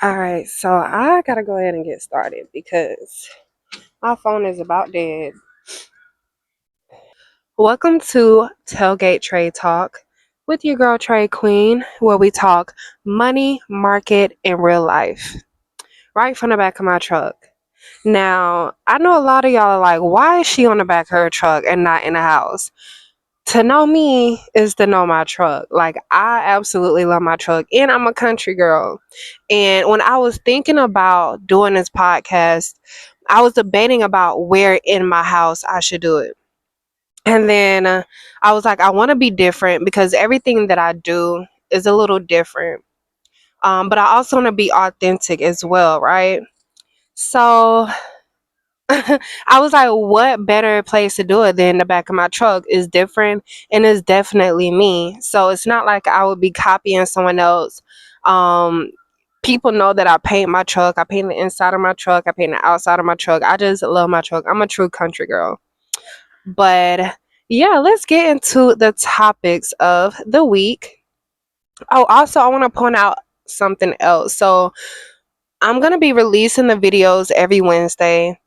All right, so I gotta go ahead and get started because my phone is about dead. Welcome to Tailgate Trade Talk with your girl Trade Queen, where we talk money, market, and real life right from the back of my truck. Now, I know a lot of y'all are like, why is she on the back of her truck and not in the house? To know me is to know my truck. Like, I absolutely love my truck, and I'm a country girl. And when I was thinking about doing this podcast, I was debating about where in my house I should do it. And then I was like, I want to be different because everything that I do is a little different. But I also want to be authentic as well, right? So I was like, what better place to do it than the back of my truck? Is different and it's definitely me. So it's not like I would be copying someone else. Um, People know that I paint my truck. I paint the inside of my truck. I paint the outside of my truck. I just love my truck. I'm a true country girl. But yeah, let's get into the topics of the week. Oh, also, I want to point out something else. So I'm going to be releasing the videos every Wednesday.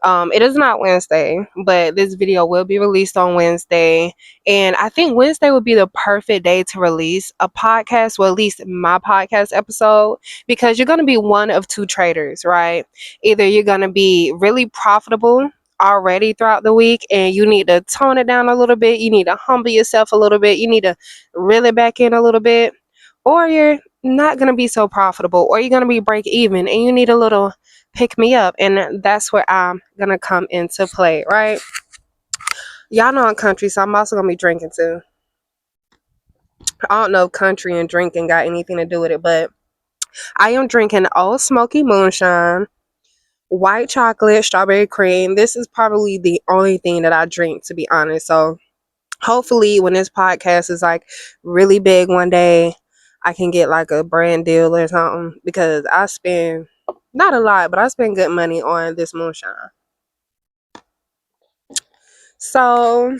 It is not Wednesday, but this video will be released on Wednesday. And I think Wednesday would be the perfect day to release a podcast, or at least my podcast episode, because you're going to be one of two traders, right? Either you're going to be really profitable already throughout the week and you need to tone it down a little bit, you need to humble yourself a little bit, you need to reel it back in a little bit, or you're not going to be so profitable, or you're going to be break even and you need a little pick me up, and that's where I'm gonna come into play, right? Y'all know I'm country, so I'm also gonna be drinking too. I don't know if country and drinking got anything to do with it, but I am drinking Old Smoky Moonshine, white chocolate, strawberry cream. This is probably the only thing that I drink, to be honest. So hopefully when this podcast is like really big one day, I can get like a brand deal or something, because I spend not a lot, but I spend good money on this moonshine. So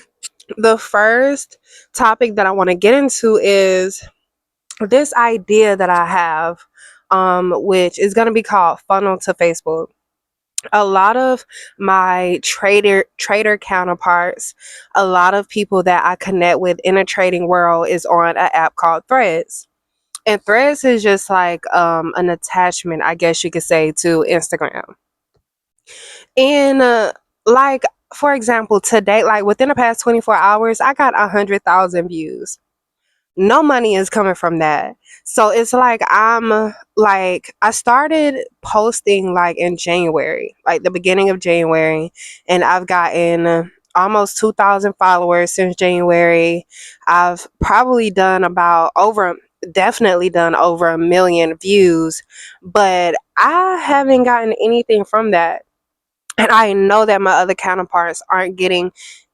the first topic that I want to get into is this idea that I have, which is going to be called funnel to Facebook. A lot of my trader counterparts, a lot of people that I connect with in a trading world is on an app called Threads. And Threads is just like an attachment, I guess you could say, to Instagram. And like, for example, today, like within the past 24 hours, I got 100,000 views. No money is coming from that. So it's like I started posting like in January, like the beginning of January, and I've gotten almost 2,000 followers since January. I've probably done definitely done over 1 million views, but I haven't gotten anything from that. And I know that my other counterparts aren't getting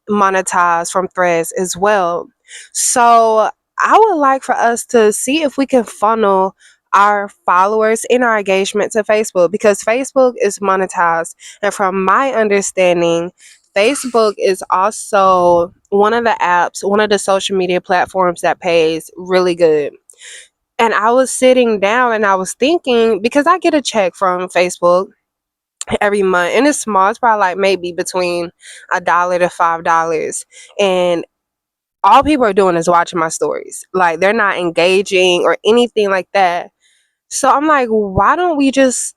monetized from Threads as well. So I would like for us to see if we can funnel our followers and our engagement to Facebook, because Facebook is monetized. And from my understanding, Facebook is also one of the apps, one of the social media platforms that pays really good. And I was sitting down and I was thinking, because I get a check from Facebook every month, and it's small, it's probably like maybe between $1 to $5, and all people are doing is watching my stories, like they're not engaging or anything like that. So I'm like, why don't we just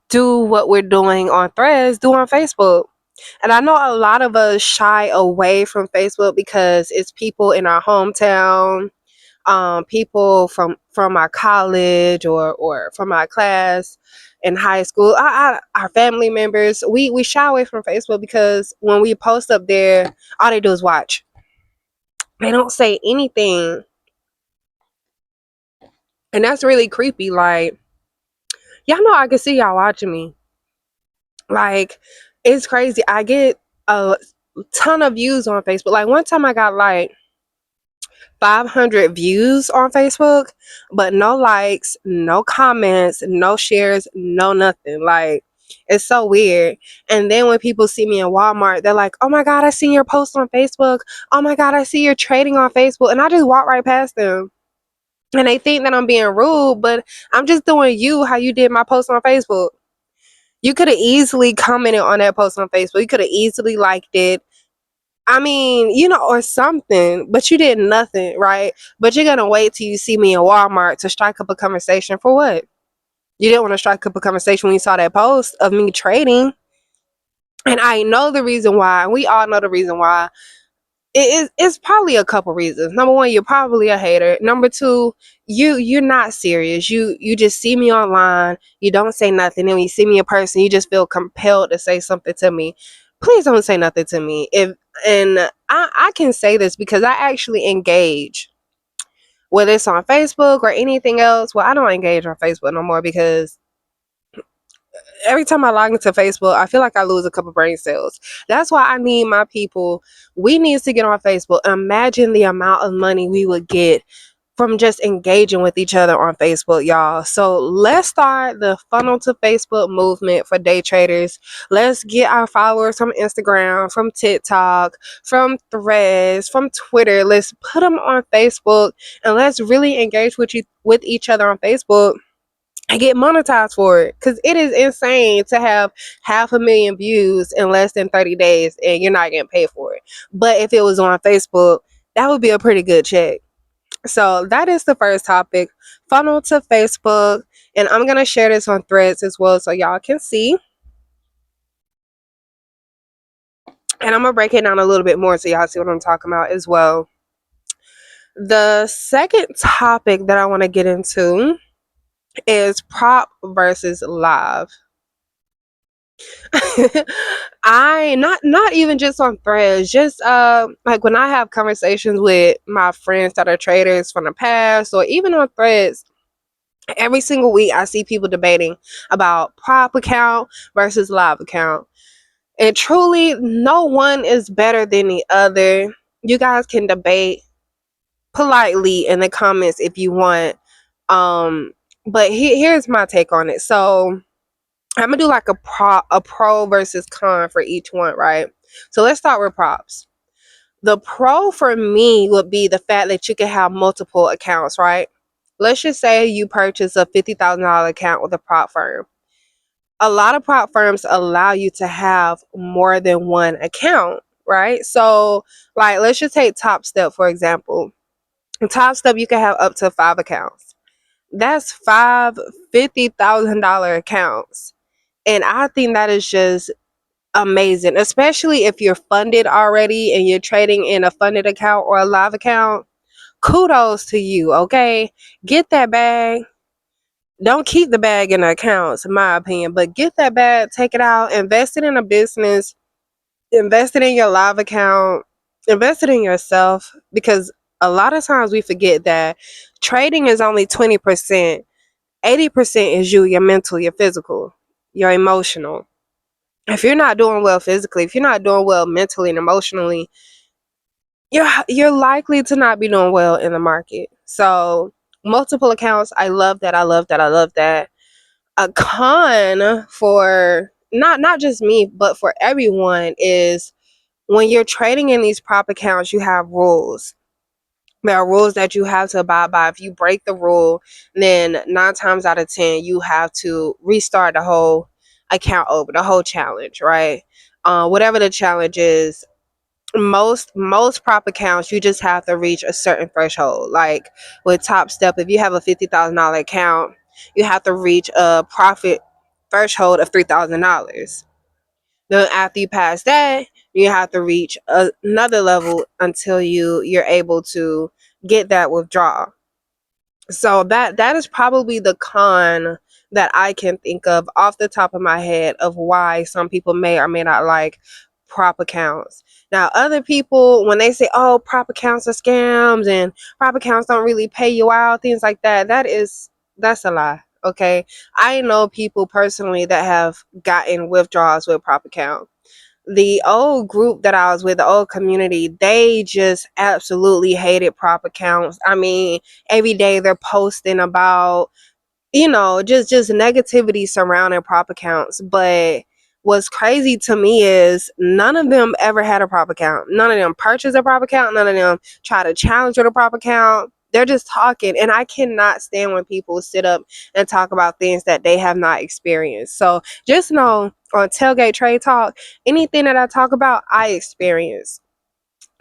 do what we're doing on Threads, do on Facebook? And I know a lot of us shy away from Facebook because it's people in our hometown, people from our college or from our class in high school, our family members. We shy away from Facebook because when we post up there, all they do is watch. They don't say anything, and that's really creepy. Like, y'all know I can see y'all watching me. Like, it's crazy. I get a ton of views on Facebook. Like, one time I got like 500 views on Facebook, but no likes, no comments, no shares, no nothing. Like, it's so weird. And then when people see me in Walmart, they're like, oh my God, I see your post on Facebook. Oh my God, I see you're trading on Facebook. And I just walk right past them. And they think that I'm being rude, but I'm just doing you how you did my post on Facebook. You could have easily commented on that post on Facebook. You could have easily liked it. I mean, or something, but you did nothing, right? But you're going to wait till you see me in Walmart to strike up a conversation for what? You didn't want to strike up a conversation when you saw that post of me trading. And I know the reason why. And we all know the reason why. It's probably a couple reasons. Number one, you're probably a hater. Number two, you're not serious. You just see me online, you don't say nothing, and when you see me in person, you just feel compelled to say something to me. Please don't say nothing to me. If and I can say this because I actually engage, whether it's on Facebook or anything else. Well, I don't engage on Facebook no more because every time I log into Facebook, I feel like I lose a couple brain cells. That's why I need my people. We need to get on Facebook. Imagine the amount of money we would get from just engaging with each other on Facebook, y'all. So let's start the funnel to Facebook movement for day traders. Let's get our followers from Instagram, from TikTok, from Threads, from Twitter. Let's put them on Facebook and let's really engage with each other on Facebook and get monetized for it, because it is insane to have 500,000 views in less than 30 days and you're not getting paid for it. But if it was on Facebook, that would be a pretty good check. So that is the first topic, funnel to Facebook. And I'm going to share this on Threads as well so y'all can see. And I'm going to break it down a little bit more so y'all see what I'm talking about as well. The second topic that I want to get into is prop versus live. I not even just on Threads, just like when I have conversations with my friends that are traders from the past, or even on Threads, every single week I see people debating about prop account versus live account. And truly, no one is better than the other. You guys can debate politely in the comments if you want. But here's my take on it. So I'm gonna do like a pro versus con for each one, right? So let's start with props. The pro for me would be the fact that you can have multiple accounts, right? Let's just say you purchase a $50,000 account with a prop firm. A lot of prop firms allow you to have more than one account, right? So, like, let's just take Top Step for example. In Top Step, you can have up to 5 accounts. That's five $50,000 accounts. And I think that is just amazing, especially if you're funded already and you're trading in a funded account or a live account. Kudos to you, okay? Get that bag. Don't keep the bag in the accounts, in my opinion, but get that bag, take it out, invest it in a business, invest it in your live account, invest it in yourself, because a lot of times we forget that trading is only 20%. 80% is you, your mental, your physical, your emotional. If you're not doing well physically, if you're not doing well mentally and emotionally, you're likely to not be doing well in the market. So multiple accounts, I love that. I love that. I love that. A con for not just me, but for everyone is when you're trading in these prop accounts, you have rules. There are rules that you have to abide by. If you break the rule, then 9 times out of 10, you have to restart the whole account over, the whole challenge, right? Whatever the challenge is, most prop accounts, you just have to reach a certain threshold. Like with Top Step, if you have a $50,000 account, you have to reach a profit threshold of $3,000. Then after you pass that, you have to reach another level until you're able to get that withdrawal. So that is probably the con that I can think of off the top of my head of why some people may or may not like prop accounts. Now, other people, when they say, "Oh, prop accounts are scams and prop accounts don't really pay you out," things like that, that's a lie. Okay, I know people personally that have gotten withdrawals with prop account. The old group that I was with, the old community, they just absolutely hated prop accounts. I mean, every day they're posting about, just negativity surrounding prop accounts. But what's crazy to me is none of them ever had a prop account. None of them purchased a prop account. None of them try to challenge with a prop account. They're just talking, and I cannot stand when people sit up and talk about things that they have not experienced. So just know on Tailgate Trade Talk, anything that I talk about, I experience.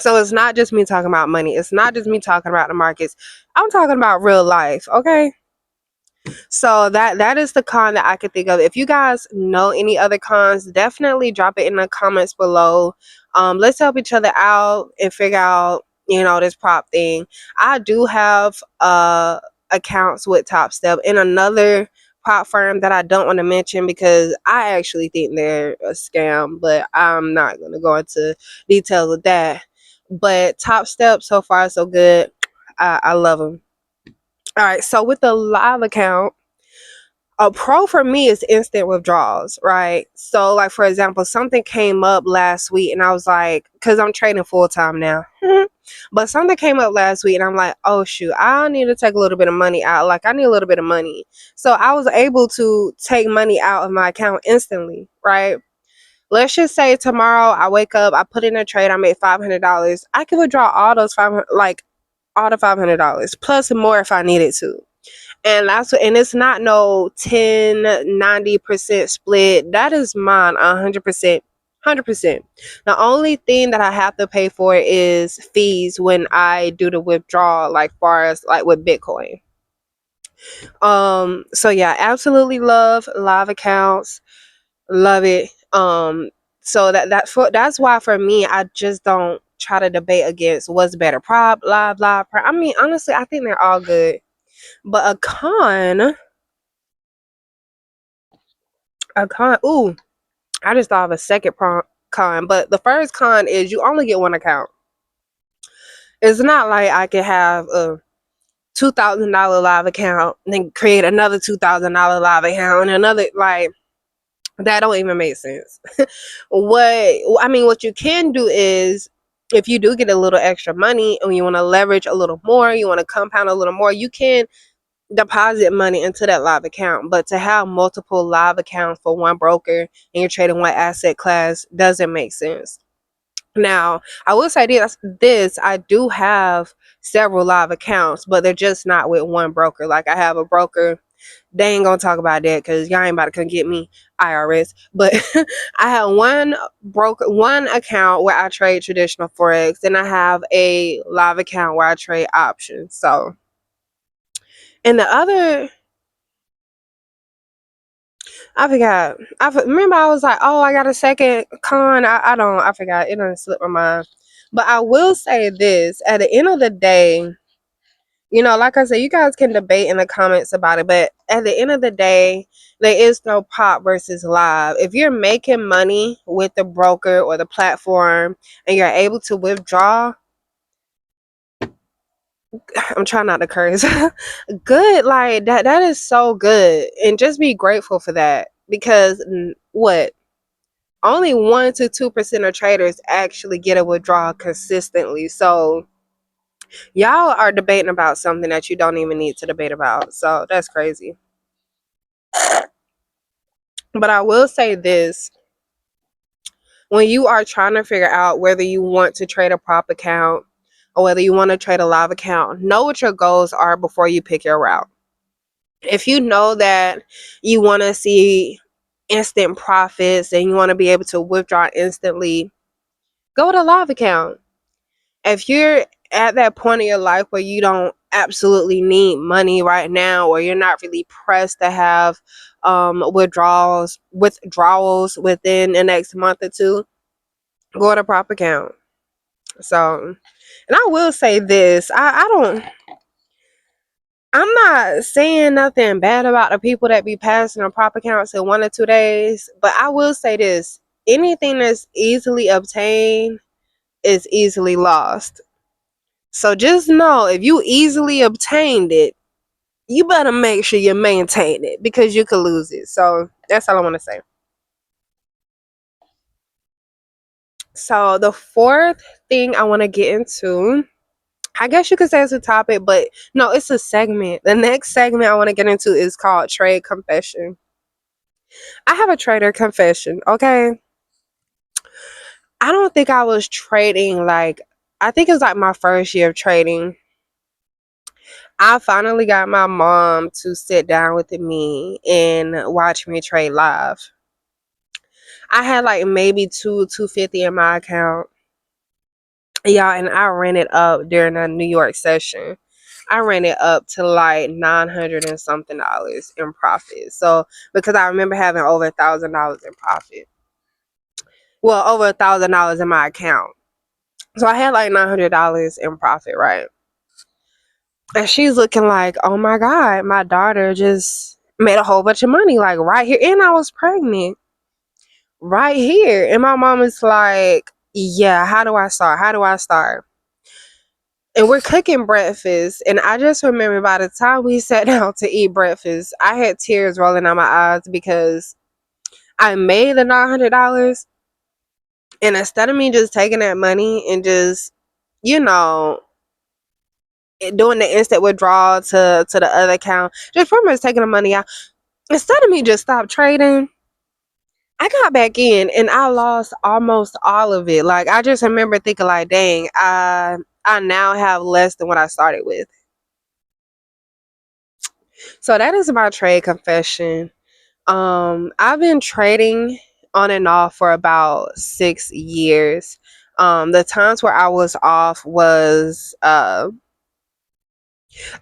So it's not just me talking about money. It's not just me talking about the markets. I'm talking about real life, okay? So that is the con that I could think of. If you guys know any other cons, definitely drop it in the comments below. Let's help each other out and figure out, this prop thing. I do have accounts with Top Step in another prop firm that I don't want to mention because I actually think they're a scam, but I'm not gonna go into details of that. But Top Step, so far so good. I love them. All right, so with the live account, a pro for me is instant withdrawals, right? So, like, for example, something came up last week and I was like, because I'm trading full time now, but something came up last week and I'm like, oh shoot, I need to take a little bit of money out. Like, I need a little bit of money. So, I was able to take money out of my account instantly, right? Let's just say tomorrow I wake up, I put in a trade, I made $500. I can withdraw all those 500, like all the $500 plus more if I needed to. And that's what, and it's not no 10-90% split. That is mine 100%. 100%. The only thing that I have to pay for is fees when I do the withdrawal, like far as like with Bitcoin. So yeah, absolutely love live accounts. Love it. So that's why for me I just don't try to debate against what's better, prop, live prop. I mean, honestly, I think they're all good. But a con, ooh, I just thought of a second con. But the first con is you only get one account. It's not like I can have a $2,000 live account and then create another $2,000 live account and another, like, that don't even make sense. What you can do is, if you do get a little extra money and you want to leverage a little more, you want to compound a little more, you can deposit money into that live account. But to have multiple live accounts for one broker and you're trading one asset class doesn't make sense. Now, I will say this, I do have several live accounts, but they're just not with one broker. Like, I have a broker, they ain't gonna talk about that because y'all ain't about to come get me, IRS. But I have one account where I trade traditional forex, and I have a live account where I trade options. So, and the other, I forgot. Remember I was like, oh, I got a second con. I forgot. It done slipped my mind. But I will say this: at the end of the day, like I said, you guys can debate in the comments about it, but at the end of the day, there is no pop versus live. If you're making money with the broker or the platform and you're able to withdraw, I'm trying not to curse. Good, like that is so good. And just be grateful for that. Because what? Only 1 to 2% of traders actually get a withdrawal consistently. So y'all are debating about something that you don't even need to debate about. So that's crazy. But I will say this: when you are trying to figure out whether you want to trade a prop account or whether you want to trade a live account, know what your goals are before you pick your route. If you know that you want to see instant profits and you want to be able to withdraw instantly, go with a live account. If you're at that point in your life where you don't absolutely need money right now, or you're not really pressed to have withdrawals within the next month or two, go with a prop account. So, and I will say this: I'm not saying nothing bad about the people that be passing on prop accounts in 1 or 2 days, but I will say this: anything that's easily obtained is easily lost. So just know, if you easily obtained it, you better make sure you maintain it because you could lose it. So that's all I want to say. So the fourth thing I want to get into, I guess you could say it's a topic, but no, it's a segment. The next segment I want to get into is called Trade Confession. I have a trader confession, okay? I don't think I was trading, like, I think it was like my first year of trading. I finally got my mom to sit down with me and watch me trade live. I had like maybe 250 in my account. Yeah, and I ran it up during a New York session. I ran it up to like 900 and something dollars in profit. So because I remember having over $1,000 in profit. Well, over $1,000 in my account. So I had like $900 in profit, right? And she's looking like, oh my God, my daughter just made a whole bunch of money, like right here. And I was pregnant right here. And my mom is like, yeah, how do I start? How do I start? And we're cooking breakfast. And I just remember by the time we sat down to eat breakfast, I had tears rolling down my eyes because I made the $900. And instead of me just taking that money and just, you know, doing the instant withdrawal to the other account, just pretty much taking the money out. Instead of me just stop trading, I got back in and I lost almost all of it. Like I just remember thinking like, dang, I now have less than what I started with. So that is my trade confession. I've been trading on and off for about 6 years. The times where I was off was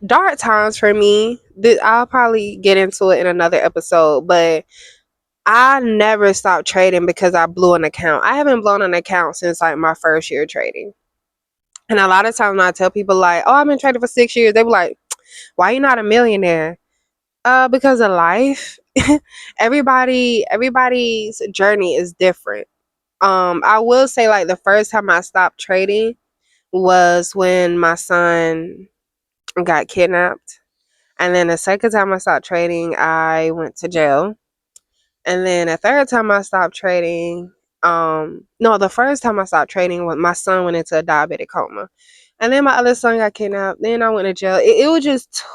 dark times for me. I'll probably get into it in another episode, but I never stopped trading because I blew an account. I haven't blown an account since like my first year trading. And a lot of times when I tell people like, oh, I've been trading for 6 years, they be like, why you not a millionaire? Because of life. Everybody's journey is different. I will say like the first time I stopped trading was when my son got kidnapped. And then the second time I stopped trading, I went to jail. And then the third time I stopped trading, no, the first time I stopped trading when my son went into a diabetic coma. And then my other son got kidnapped. Then I went to jail. It was just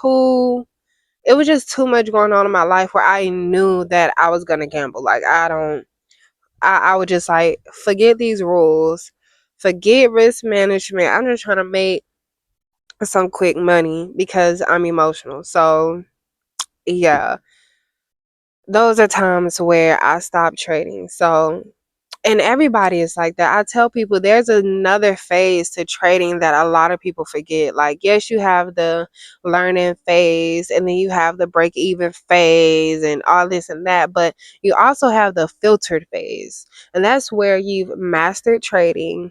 too much going on in my life where I knew that I was gonna gamble. Like I would just like forget these rules, forget risk management. I'm just trying to make some quick money because I'm emotional. So yeah, those are times where I stopped trading. So, and everybody is like that. I tell people there's another phase to trading that a lot of people forget. Like, yes, you have the learning phase, and then you have the break even phase, and all this and that, but you also have the filtered phase. And that's where you've mastered trading,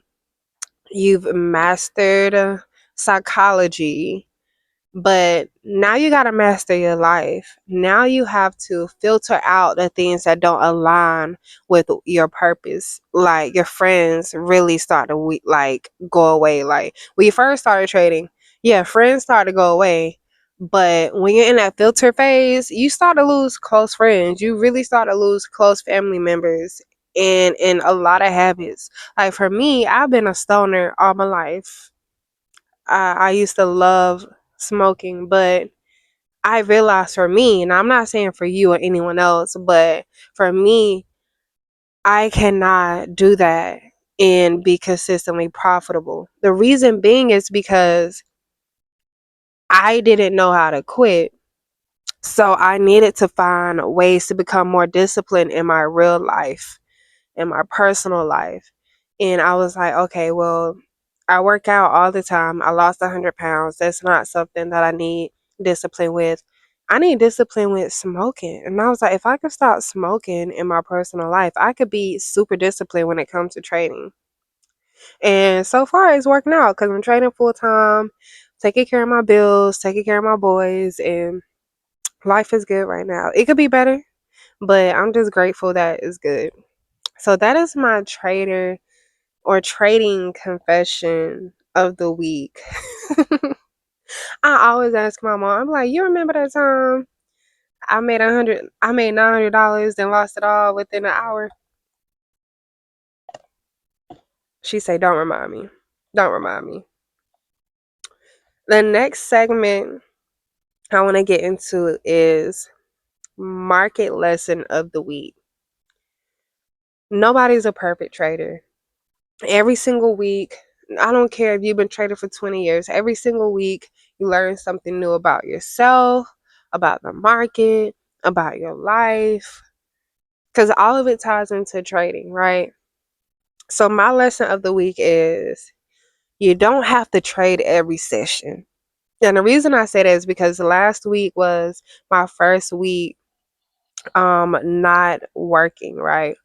you've mastered psychology, but now you got to master your life. Now you have to filter out the things that don't align with your purpose. Like your friends really start to like go away. Like when you first started trading, yeah, friends start to go away. But when you're in that filter phase, you start to lose close friends. You really start to lose close family members and a lot of habits. Like for me, I've been a stoner all my life. I used to love smoking, but I realized for me, and I'm not saying for you or anyone else, but for me, I cannot do that and be consistently profitable. The reason being is because I didn't know how to quit. So I needed to find ways to become more disciplined in my real life, in my personal life. And I was like, okay, well, I work out all the time. I lost 100 pounds. That's not something that I need discipline with. I need discipline with smoking. And I was like, if I could stop smoking in my personal life, I could be super disciplined when it comes to trading. And so far, it's working out because I'm trading full time, taking care of my bills, taking care of my boys, and life is good right now. It could be better, but I'm just grateful that it's good. So that is my trader or trading confession of the week. I always ask my mom, I'm like, you remember that time I made $900 and lost it all within an hour? She say, don't remind me. Don't remind me. The next segment I want to get into is market lesson of the week. Nobody's a perfect trader. Every single week, I don't care if you've been trading for 20 years, every single week You learn something new about yourself, about the market, about your life, because all of it ties into trading, right? So, my lesson of the week is you don't have to trade every session. And the reason I say that is because last week was my first week not working, right?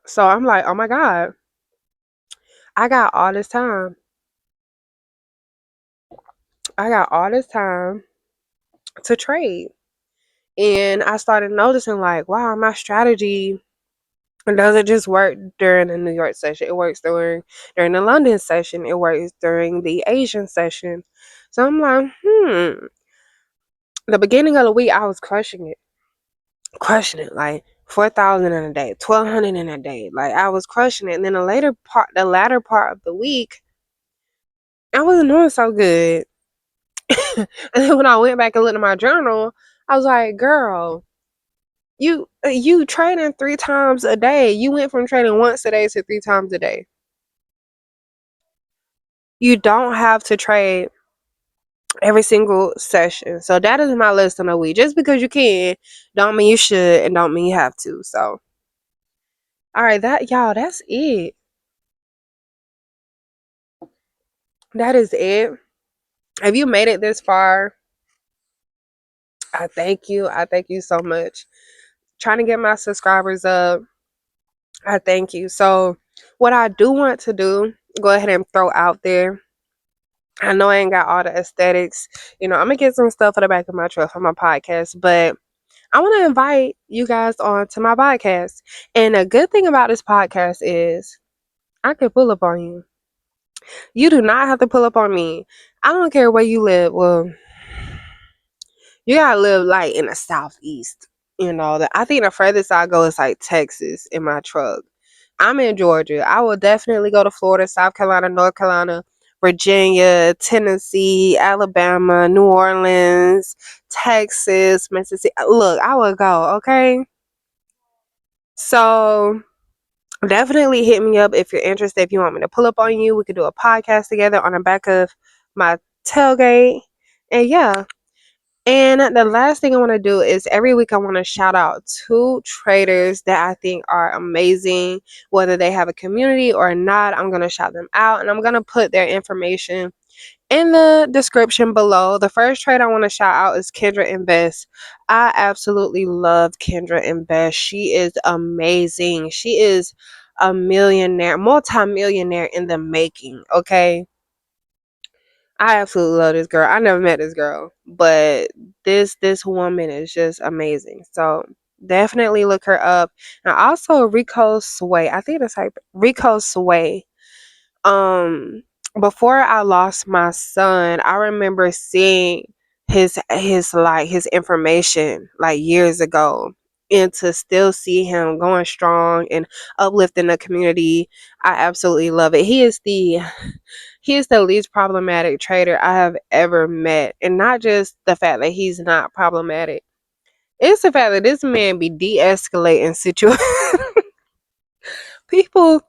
So I'm like, oh my God, I got all this time. I got all this time to trade. And I started noticing like, wow, my strategy doesn't just work during the New York session. It works during the London session. It works during the Asian session. So I'm like, the beginning of the week I was crushing it like 4,000 in a day, 1,200 in a day. Like I was crushing it. And then the latter part of the week, I wasn't doing so good. And then when I went back and looked at my journal, I was like, girl, you trading 3 times a day. You went from trading once a day to 3 times a day. You don't have to trade every single session. So that is my list on the week. Just because you can, don't mean you should, and don't mean you have to. So, all right, that's it. That is it. If you made it this far, I thank you. I thank you so much. Trying to get my subscribers up. I thank you. So, what I do want to do, go ahead and throw out there. I know I ain't got all the aesthetics. I'm gonna get some stuff for the back of my truck for my podcast, but I want to invite you guys on to my podcast. And a good thing about this podcast is I can pull up on you. You do not have to pull up on me. I don't care where you live. Well, you gotta live like in the southeast. I think the furthest I go is like Texas in my truck. I'm in Georgia. I will definitely go to Florida, South Carolina, North Carolina, Virginia, Tennessee, Alabama, New Orleans, Texas, Mississippi. Look, I will go, okay? So definitely hit me up if you're interested. If you want me to pull up on you, we could do a podcast together on the back of my tailgate. And yeah. And the last thing I want to do is every week I want to shout out 2 traders that I think are amazing, whether they have a community or not. I'm going to shout them out and I'm going to put their information in the description below. The first trade I want to shout out is Kendra Invest. I absolutely love Kendra Invest. She is amazing. She is a millionaire, multi-millionaire in the making, okay? I absolutely love this girl. I never met this girl, but this woman is just amazing. So definitely look her up. And also Rico Sway. I think it's like Rico Sway. Um, Before I lost my son, I remember seeing his information like years ago. And to still see him going strong and uplifting the community, I absolutely love it. He is the least problematic trader I have ever met. And not just the fact that he's not problematic. It's the fact that this man be de-escalating situations. people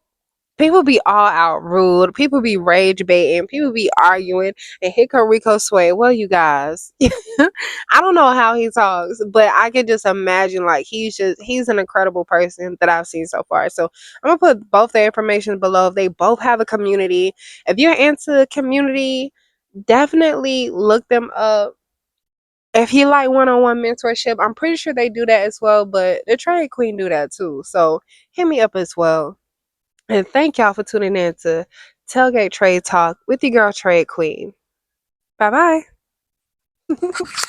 People be all out rude. People be rage baiting. People be arguing. And here come Rico Sway. Well, you guys, I don't know how he talks, but I can just imagine like he's an incredible person that I've seen so far. So I'm gonna put both their information below. They both have a community. If you're into community, definitely look them up. If you like one-on-one mentorship, I'm pretty sure they do that as well. But the Trade Queen do that too. So hit me up as well. And thank y'all for tuning in to Tailgate Trade Talk with your girl Trade Queen. Bye bye.